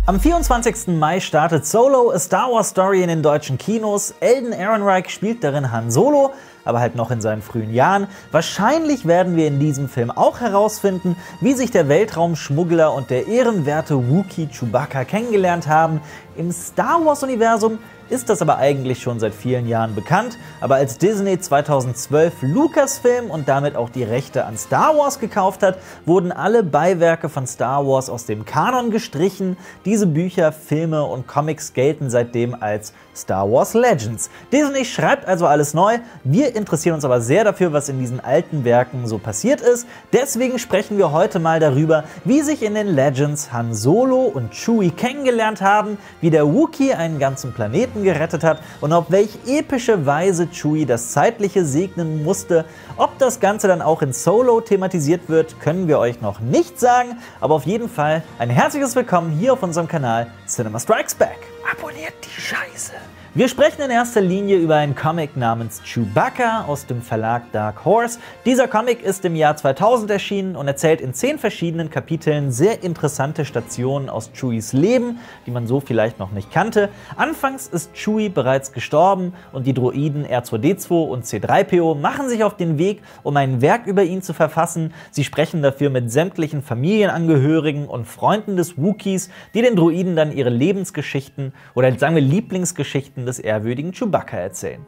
Am 24. Mai startet Solo, A Star Wars Story in den deutschen Kinos. Alden Ehrenreich spielt darin Han Solo, aber halt noch in seinen frühen Jahren. Wahrscheinlich werden wir in diesem Film auch herausfinden, wie sich der Weltraumschmuggler und der ehrenwerte Wookiee Chewbacca kennengelernt haben. Im Star Wars-Universum ist das aber eigentlich schon seit vielen Jahren bekannt, aber als Disney 2012 Lucasfilm und damit auch die Rechte an Star Wars gekauft hat, wurden alle Beiwerke von Star Wars aus dem Kanon gestrichen. Diese Bücher, Filme und Comics gelten seitdem als Star Wars Legends. Disney schreibt also alles neu, wir interessieren uns aber sehr dafür, was in diesen alten Werken so passiert ist. Deswegen sprechen wir heute mal darüber, wie sich in den Legends Han Solo und Chewie kennengelernt haben, wie der Wookiee einen ganzen Planeten gerettet hat und auf welch epische Weise Chewie das Zeitliche segnen musste. Ob das Ganze dann auch in Solo thematisiert wird, können wir euch noch nicht sagen, aber auf jeden Fall ein herzliches Willkommen hier auf unserem Kanal Cinema Strikes Back. Abonniert die Scheiße! Wir sprechen in erster Linie über einen Comic namens Chewbacca aus dem Verlag Dark Horse. Dieser Comic ist im Jahr 2000 erschienen und erzählt in 10 verschiedenen Kapiteln sehr interessante Stationen aus Chewies Leben, die man so vielleicht noch nicht kannte. Anfangs ist Chewie bereits gestorben und die Droiden R2-D2 und C3PO machen sich auf den Weg, um ein Werk über ihn zu verfassen. Sie sprechen dafür mit sämtlichen Familienangehörigen und Freunden des Wookiees, die den Droiden dann ihre Lebensgeschichten oder sagen wir Lieblingsgeschichten des ehrwürdigen Chewbacca erzählen.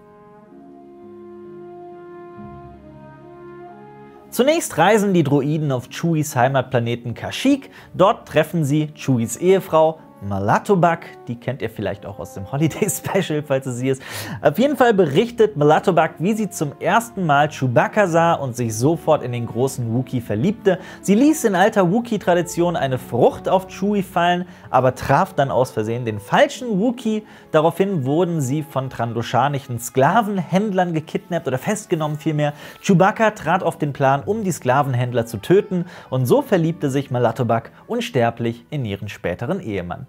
Zunächst reisen die Droiden auf Chewies Heimatplaneten Kashyyyk. Dort treffen sie Chewies Ehefrau Malla Tobak, die kennt ihr vielleicht auch aus dem Holiday Special, falls es sie ist. Auf jeden Fall berichtet Malla Tobak, wie sie zum ersten Mal Chewbacca sah und sich sofort in den großen Wookiee verliebte. Sie ließ in alter Wookiee-Tradition eine Frucht auf Chewie fallen, aber traf dann aus Versehen den falschen Wookiee. Daraufhin wurden sie von trandoshanischen Sklavenhändlern gekidnappt oder festgenommen vielmehr. Chewbacca trat auf den Plan, um die Sklavenhändler zu töten, und so verliebte sich Malla Tobak unsterblich in ihren späteren Ehemann.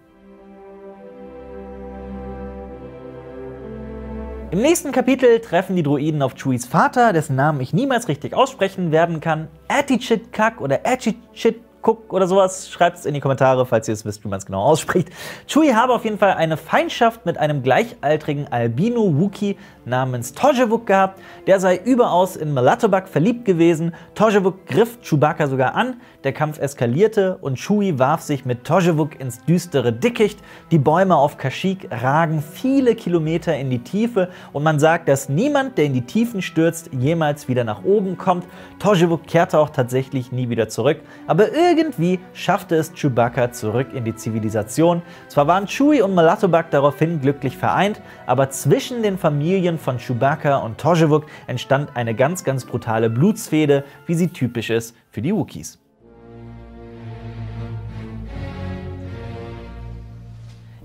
Im nächsten Kapitel treffen die Droiden auf Chewies Vater, dessen Namen ich niemals richtig aussprechen werden kann. Atichit-Kak oder Atichit-Cook oder sowas. Schreibt es in die Kommentare, falls ihr es wisst, wie man es genau ausspricht. Chewie habe auf jeden Fall eine Feindschaft mit einem gleichaltrigen Albino-Wookiee namens Tojevuk gehabt. Der sei überaus in Malla Tobak verliebt gewesen. Tojevuk griff Chewbacca sogar an. Der Kampf eskalierte und Chewie warf sich mit Tojevuk ins düstere Dickicht. Die Bäume auf Kashyyyk ragen viele Kilometer in die Tiefe und man sagt, dass niemand, der in die Tiefen stürzt, jemals wieder nach oben kommt. Tojevuk kehrte auch tatsächlich nie wieder zurück, aber irgendwie schaffte es Chewbacca zurück in die Zivilisation. Zwar waren Chewie und Malla Tobak daraufhin glücklich vereint, aber zwischen den Familien von Chewbacca und Tojevuk entstand eine ganz brutale Blutsfehde, wie sie typisch ist für die Wookiees.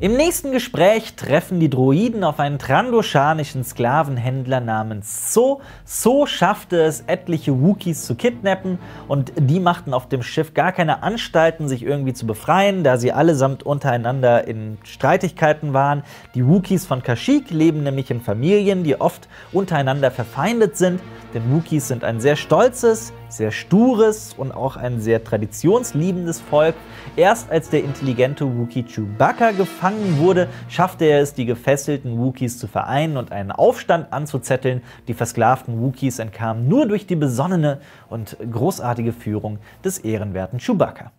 Im nächsten Gespräch treffen die Droiden auf einen trandoshanischen Sklavenhändler namens So. So schaffte es, etliche Wookiees zu kidnappen und die machten auf dem Schiff gar keine Anstalten, sich irgendwie zu befreien, da sie allesamt untereinander in Streitigkeiten waren. Die Wookiees von Kashyyyk leben nämlich in Familien, die oft untereinander verfeindet sind. Denn Wookiees sind ein sehr stolzes, sehr stures und auch ein sehr traditionsliebendes Volk. Erst als der intelligente Wookiee Chewbacca gefangen wurde, schaffte er es, die gefesselten Wookiees zu vereinen und einen Aufstand anzuzetteln. Die versklavten Wookiees entkamen nur durch die besonnene und großartige Führung des ehrenwerten Chewbacca.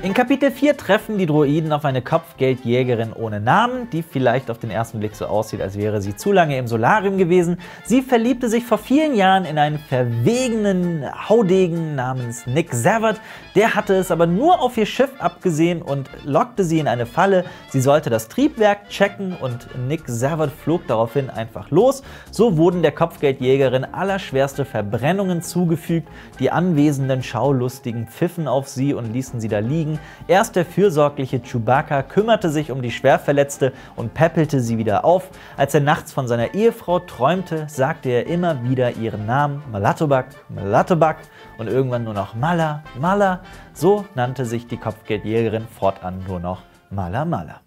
In Kapitel 4 treffen die Droiden auf eine Kopfgeldjägerin ohne Namen, die vielleicht auf den ersten Blick so aussieht, als wäre sie zu lange im Solarium gewesen. Sie verliebte sich vor vielen Jahren in einen verwegenen Haudegen namens Nick Savard. Der hatte es aber nur auf ihr Schiff abgesehen und lockte sie in eine Falle. Sie sollte das Triebwerk checken und Nick Savard flog daraufhin einfach los. So wurden der Kopfgeldjägerin allerschwerste Verbrennungen zugefügt. Die anwesenden Schaulustigen pfiffen auf sie und ließen sie da liegen. Erst der fürsorgliche Chewbacca kümmerte sich um die Schwerverletzte und päppelte sie wieder auf. Als er nachts von seiner Ehefrau träumte, sagte er immer wieder ihren Namen Malla Tobak, Malla Tobak und irgendwann nur noch Malla, Malla. So nannte sich die Kopfgeldjägerin fortan nur noch Malla Malla.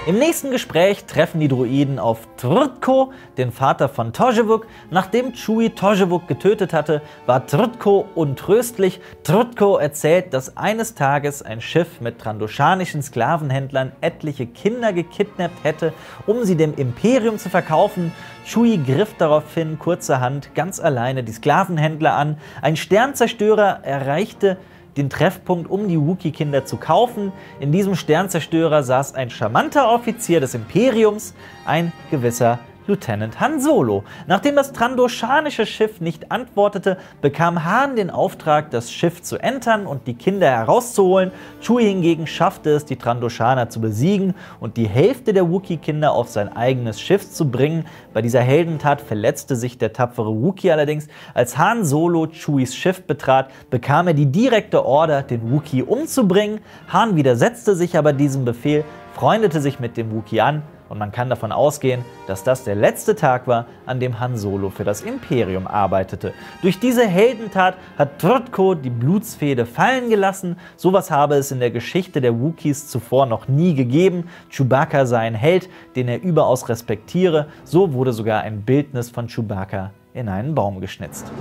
Im nächsten Gespräch treffen die Droiden auf Tvrtko, den Vater von Tozhevuk. Nachdem Chewie Tozhevuk getötet hatte, war Tvrtko untröstlich. Tvrtko erzählt, dass eines Tages ein Schiff mit trandoschanischen Sklavenhändlern etliche Kinder gekidnappt hätte, um sie dem Imperium zu verkaufen. Chewie griff daraufhin kurzerhand ganz alleine die Sklavenhändler an. Ein Sternzerstörer erreichte den Treffpunkt, um die Wookiee-Kinder zu kaufen. In diesem Sternzerstörer saß ein charmanter Offizier des Imperiums, ein gewisser Lieutenant Han Solo. Nachdem das trandoshanische Schiff nicht antwortete, bekam Han den Auftrag, das Schiff zu entern und die Kinder herauszuholen. Chewie hingegen schaffte es, die Trandoshaner zu besiegen und die Hälfte der Wookiee-Kinder auf sein eigenes Schiff zu bringen. Bei dieser Heldentat verletzte sich der tapfere Wookiee allerdings. Als Han Solo Chewies Schiff betrat, bekam er die direkte Order, den Wookiee umzubringen. Han widersetzte sich aber diesem Befehl, freundete sich mit dem Wookiee an, und man kann davon ausgehen, dass das der letzte Tag war, an dem Han Solo für das Imperium arbeitete. Durch diese Heldentat hat Tvrtko die Blutsfehde fallen gelassen. Sowas habe es in der Geschichte der Wookiees zuvor noch nie gegeben. Chewbacca sei ein Held, den er überaus respektiere. So wurde sogar ein Bildnis von Chewbacca in einen Baum geschnitzt.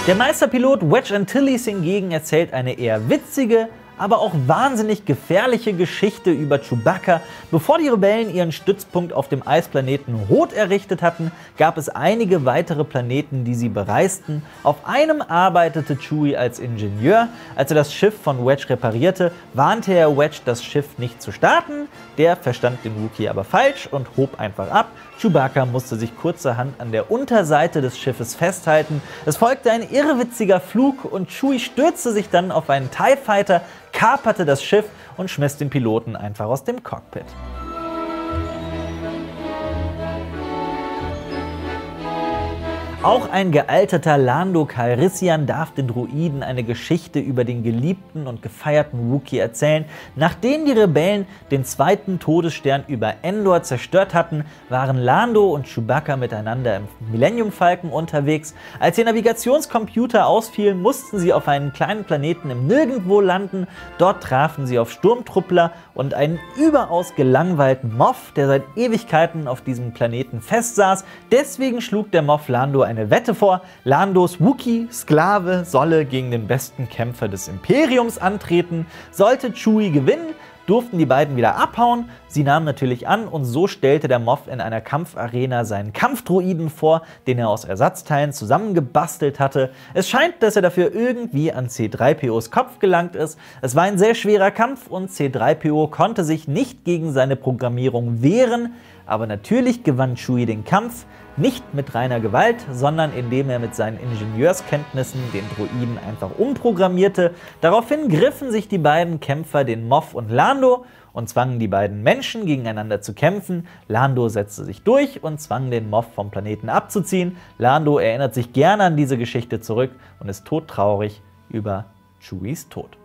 Der Meisterpilot Wedge Antilles hingegen erzählt eine eher witzige, aber auch wahnsinnig gefährliche Geschichte über Chewbacca. Bevor die Rebellen ihren Stützpunkt auf dem Eisplaneten Hoth errichtet hatten, gab es einige weitere Planeten, die sie bereisten. Auf einem arbeitete Chewie als Ingenieur. Als er das Schiff von Wedge reparierte, warnte er Wedge, das Schiff nicht zu starten. Der verstand den Wookiee aber falsch und hob einfach ab. Chewbacca musste sich kurzerhand an der Unterseite des Schiffes festhalten. Es folgte ein irrwitziger Flug und Chewie stürzte sich dann auf einen TIE Fighter, kaperte das Schiff und schmiss den Piloten einfach aus dem Cockpit. Auch ein gealterter Lando Calrissian darf den Droiden eine Geschichte über den geliebten und gefeierten Wookiee erzählen. Nachdem die Rebellen den zweiten Todesstern über Endor zerstört hatten, waren Lando und Chewbacca miteinander im Millennium Falcon unterwegs. Als ihr Navigationscomputer ausfiel, mussten sie auf einen kleinen Planeten im Nirgendwo landen. Dort trafen sie auf Sturmtruppler und einen überaus gelangweilten Moff, der seit Ewigkeiten auf diesem Planeten festsaß. Deswegen schlug der Moff Lando eine Wette vor. Landos Wookiee-Sklave solle gegen den besten Kämpfer des Imperiums antreten. Sollte Chewie gewinnen, durften die beiden wieder abhauen. Sie nahmen natürlich an und so stellte der Moff in einer Kampfarena seinen Kampfdroiden vor, den er aus Ersatzteilen zusammengebastelt hatte. Es scheint, dass er dafür irgendwie an C-3POs Kopf gelangt ist. Es war ein sehr schwerer Kampf und C-3PO konnte sich nicht gegen seine Programmierung wehren. Aber natürlich gewann Chewie den Kampf, nicht mit reiner Gewalt, sondern indem er mit seinen Ingenieurskenntnissen den Droiden einfach umprogrammierte. Daraufhin griffen sich die beiden Kämpfer, den Moff und Lando, und zwangen die beiden Menschen gegeneinander zu kämpfen. Lando setzte sich durch und zwang den Moff vom Planeten abzuziehen. Lando erinnert sich gerne an diese Geschichte zurück und ist todtraurig über Chewies Tod.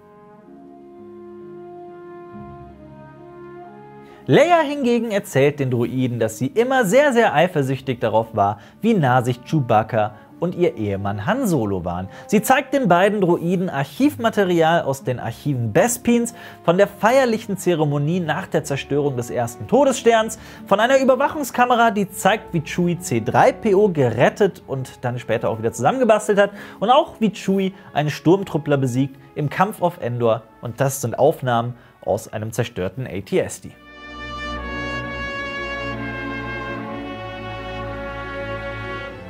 Leia hingegen erzählt den Droiden, dass sie immer sehr, sehr eifersüchtig darauf war, wie nah sich Chewbacca und ihr Ehemann Han Solo waren. Sie zeigt den beiden Droiden Archivmaterial aus den Archiven Bespins, von der feierlichen Zeremonie nach der Zerstörung des ersten Todessterns, von einer Überwachungskamera, die zeigt, wie Chewie C-3PO gerettet und dann später auch wieder zusammengebastelt hat, und auch wie Chewie einen Sturmtruppler besiegt im Kampf auf Endor, und das sind Aufnahmen aus einem zerstörten AT-ST.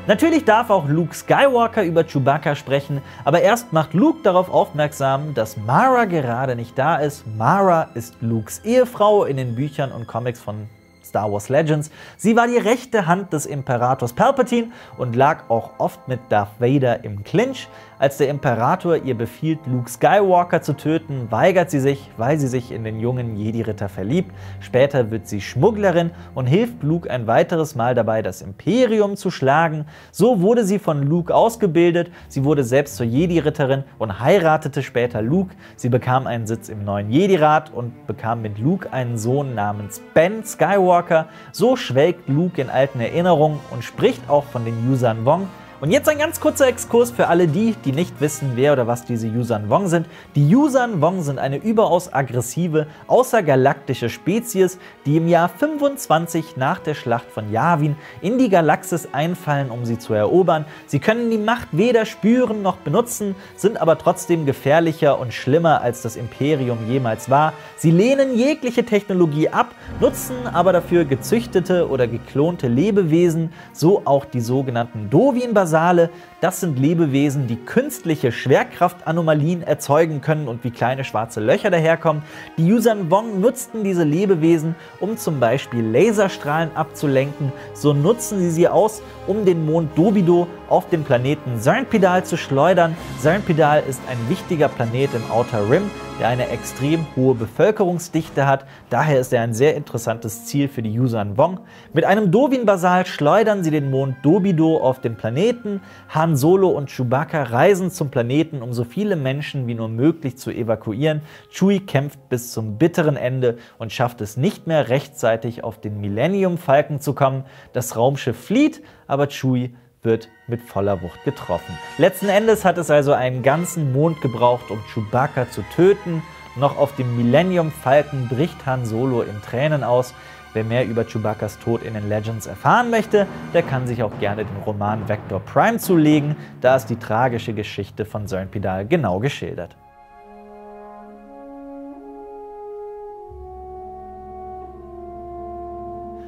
Natürlich darf auch Luke Skywalker über Chewbacca sprechen, aber erst macht Luke darauf aufmerksam, dass Mara gerade nicht da ist. Mara ist Lukes Ehefrau in den Büchern und Comics von Star Wars Legends. Sie war die rechte Hand des Imperators Palpatine und lag auch oft mit Darth Vader im Clinch. Als der Imperator ihr befiehlt, Luke Skywalker zu töten, weigert sie sich, weil sie sich in den jungen Jedi-Ritter verliebt. Später wird sie Schmugglerin und hilft Luke ein weiteres Mal dabei, das Imperium zu schlagen. So wurde sie von Luke ausgebildet, sie wurde selbst zur Jedi-Ritterin und heiratete später Luke. Sie bekam einen Sitz im neuen Jedi-Rat und bekam mit Luke einen Sohn namens Ben Skywalker. So schwelgt Luke in alten Erinnerungen und spricht auch von den Yuuzhan Vong. Und jetzt ein ganz kurzer Exkurs für alle die nicht wissen, wer oder was diese Yuuzhan Vong sind. Die Yuuzhan Vong sind eine überaus aggressive, außergalaktische Spezies, die im Jahr 25 nach der Schlacht von Yavin in die Galaxis einfallen, um sie zu erobern. Sie können die Macht weder spüren noch benutzen, sind aber trotzdem gefährlicher und schlimmer, als das Imperium jemals war. Sie lehnen jegliche Technologie ab, nutzen aber dafür gezüchtete oder geklonte Lebewesen, so auch die sogenannten Dovin-Basale. Das sind Lebewesen, die künstliche Schwerkraftanomalien erzeugen können und wie kleine schwarze Löcher daherkommen. Die Yuuzhan Vong nutzten diese Lebewesen, um zum Beispiel Laserstrahlen abzulenken. So nutzen sie aus, um den Mond Dobido auf den Planeten Zernpidal zu schleudern. Zernpidal ist ein wichtiger Planet im Outer Rim, der eine extrem hohe Bevölkerungsdichte hat. Daher ist er ein sehr interessantes Ziel für die Yuuzhan Vong. Mit einem Dovin-Basal schleudern sie den Mond Dobido auf den Planeten. Han Solo und Chewbacca reisen zum Planeten, um so viele Menschen wie nur möglich zu evakuieren. Chewie kämpft bis zum bitteren Ende und schafft es nicht mehr rechtzeitig auf den Millennium Falcon zu kommen. Das Raumschiff flieht, aber Chewie wird mit voller Wucht getroffen. Letzten Endes hat es also einen ganzen Mond gebraucht, um Chewbacca zu töten. Noch auf dem Millennium Falcon bricht Han Solo in Tränen aus. Wer mehr über Chewbaccas Tod in den Legends erfahren möchte, der kann sich auch gerne den Roman Vector Prime zulegen. Da ist die tragische Geschichte von Zernpidal genau geschildert.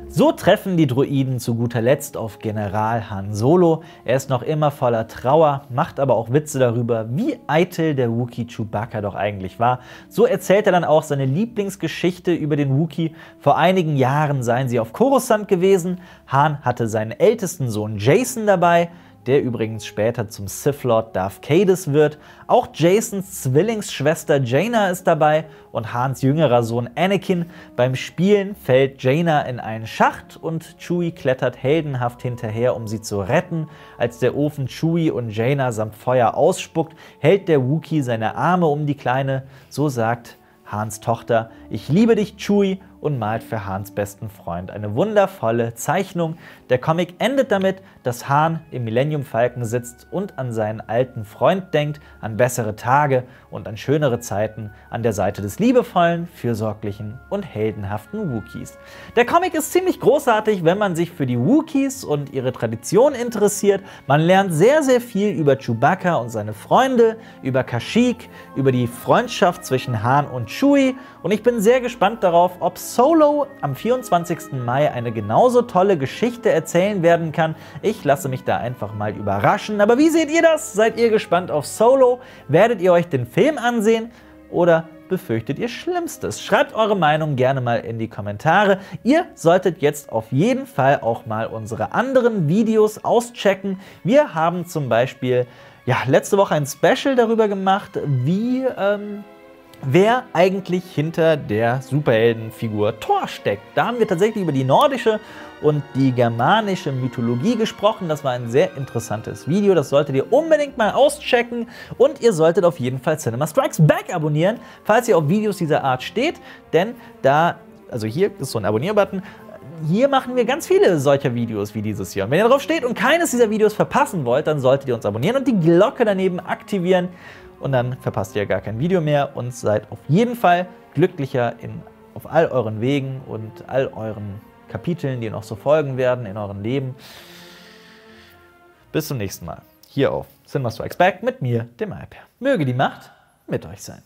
So treffen die Droiden zu guter Letzt auf General Han Solo. Er ist noch immer voller Trauer, macht aber auch Witze darüber, wie eitel der Wookiee Chewbacca doch eigentlich war. So erzählt er dann auch seine Lieblingsgeschichte über den Wookiee. Vor einigen Jahren seien sie auf Coruscant gewesen. Han hatte seinen ältesten Sohn Jacen dabei, der übrigens später zum Sith Lord Darth Caedus wird. Auch Jacens Zwillingsschwester Jaina ist dabei und Hans jüngerer Sohn Anakin. Beim Spielen fällt Jaina in einen Schacht und Chewie klettert heldenhaft hinterher, um sie zu retten. Als der Ofen Chewie und Jaina samt Feuer ausspuckt, hält der Wookiee seine Arme um die Kleine. So sagt Hans Tochter: „Ich liebe dich, Chewie", und malt für Hans besten Freund eine wundervolle Zeichnung. Der Comic endet damit, dass Han im Millennium Falcon sitzt und an seinen alten Freund denkt, an bessere Tage und an schönere Zeiten an der Seite des liebevollen, fürsorglichen und heldenhaften Wookiees. Der Comic ist ziemlich großartig, wenn man sich für die Wookiees und ihre Tradition interessiert. Man lernt sehr, sehr viel über Chewbacca und seine Freunde, über Kashyyyk, über die Freundschaft zwischen Han und Chewie, und ich bin sehr gespannt darauf, ob Solo am 24. Mai eine genauso tolle Geschichte erzählen werden kann. Ich lasse mich da einfach mal überraschen. Aber wie seht ihr das? Seid ihr gespannt auf Solo? Werdet ihr euch den Film ansehen oder befürchtet ihr Schlimmstes? Schreibt eure Meinung gerne mal in die Kommentare. Ihr solltet jetzt auf jeden Fall auch mal unsere anderen Videos auschecken. Wir haben zum Beispiel letzte Woche ein Special darüber gemacht, wie wer eigentlich hinter der Superheldenfigur Thor steckt. Da haben wir tatsächlich über die nordische und die germanische Mythologie gesprochen. Das war ein sehr interessantes Video, das solltet ihr unbedingt mal auschecken. Und ihr solltet auf jeden Fall Cinema Strikes Back abonnieren, falls ihr auf Videos dieser Art steht. Denn also hier ist so ein Abonnier-Button, hier machen wir ganz viele solcher Videos wie dieses hier. Und wenn ihr drauf steht und keines dieser Videos verpassen wollt, dann solltet ihr uns abonnieren und die Glocke daneben aktivieren. Und dann verpasst ihr gar kein Video mehr und seid auf jeden Fall glücklicher auf all euren Wegen und all euren Kapiteln, die noch so folgen werden in eurem Leben. Bis zum nächsten Mal. Hier auf Cinema Strikes Back mit mir, dem Alper. Möge die Macht mit euch sein.